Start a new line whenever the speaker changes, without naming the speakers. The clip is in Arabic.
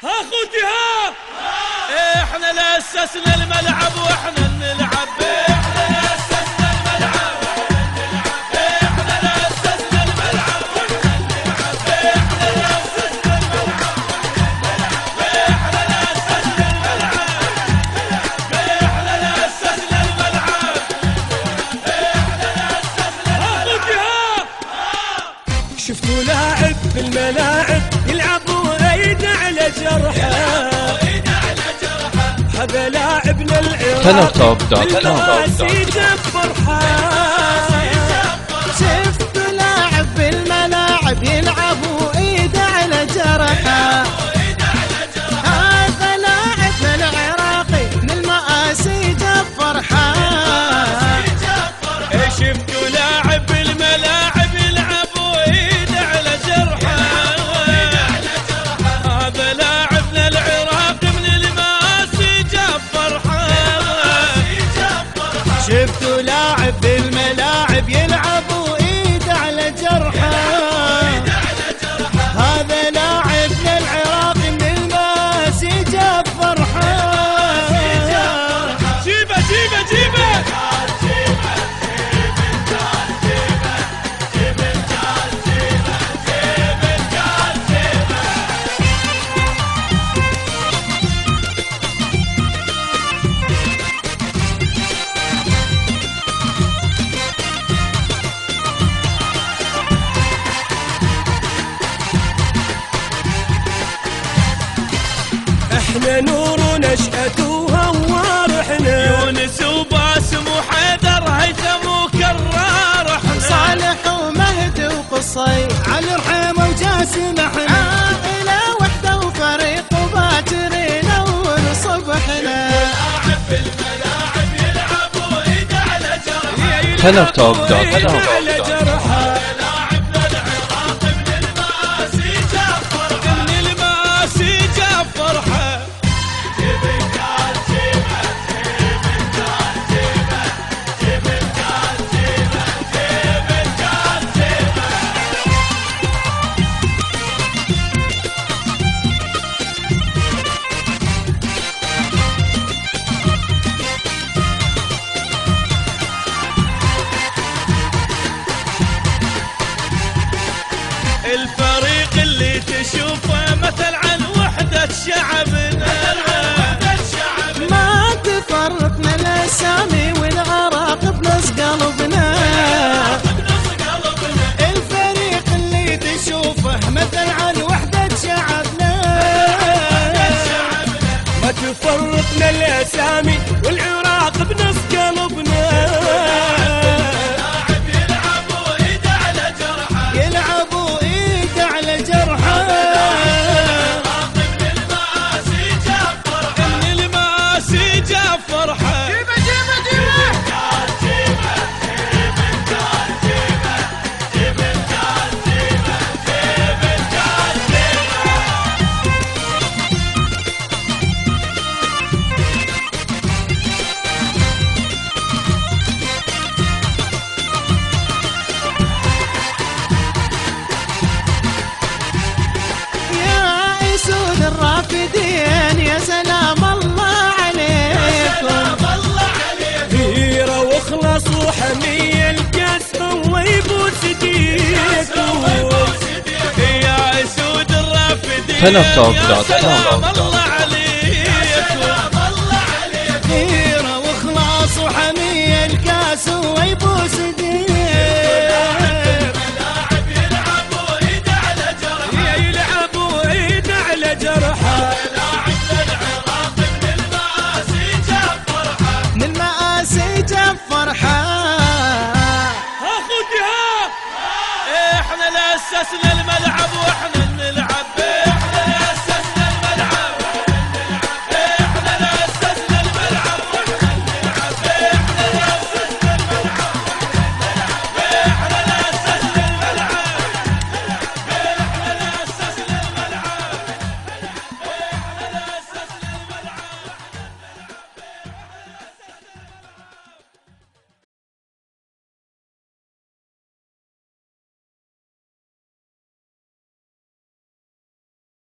اخوتي ها احنا اللي اسسنا الملعب واحنا نلعب. احنا اللي اسسنا الملعب احنا اللي اسسنا الملعب واحنا نلعب. احنا اللي اسسنا الملعب احنا اللي اسسنا الملعب احنا اللي اسسنا الملعب احنا اللي اسسنا. اخوتي ها
شفتوا لاعب في الملاعب يلعب وايد على جرحه، هذا لاعبنا العراقي بالمآسي جاب فرحة.
شفت لاعب بالملاعب يلعب وايده على جرحه، هذا لاعبنا العراقي بالمآسي جاب فرحة.
شفتوا لاعب بالملاعب يلعب وايده على جرحه، هذا لاعبنا العراقي من المآسي جاب فرحة.
شفتوا لاعب بالملاعب يلعب وايده على جرحه، هذا لاعبنا العراقي من المآسي جاب فرحة.
جيبه جيبه جيبه
احنا نور نشأته وهوار، احنا
يونس وباسم وحيدر هيثم وكرار، احنا
صالح ومهدي وقصي علي رحيمة وجاسم، احنا عائلة وحدة وفريق وباكرين ونصب. احنا
بالملاعب يلعب وايده على جرحه،
على جرحه.
لاعبنا العراقي من المآسي جاب فرحة، من المآسي جاب فرحة. الفريق اللي تشوفه مثل عن وحدة شعبنا،
ما تفرقنا الاسامي والعراق بنص قلبنا. الفريق اللي تشوفه مثل عن وحدة شعبنا،
ما تفرقنا الاسامي والعراق بنص قلبنا.
يلعب وايده على جرحه،
من المآسي جاب فرحة. جيبه جيبه جيبه
يا اسود الرافدين يا سلام الله عليكم.
هيرة واخلص وحمية الكاس هو يبوس ايديكم.
يا اسود الرافدين
سلام
الله عليكم.
هيرة واخلاص وحمية الكاس ويبوس ايديه.
يلعب وايده على جرحه،
من المآسي جاب فرحة.
اخوتي ها احنا اللي اسسنا الملعب واحنا نلعب.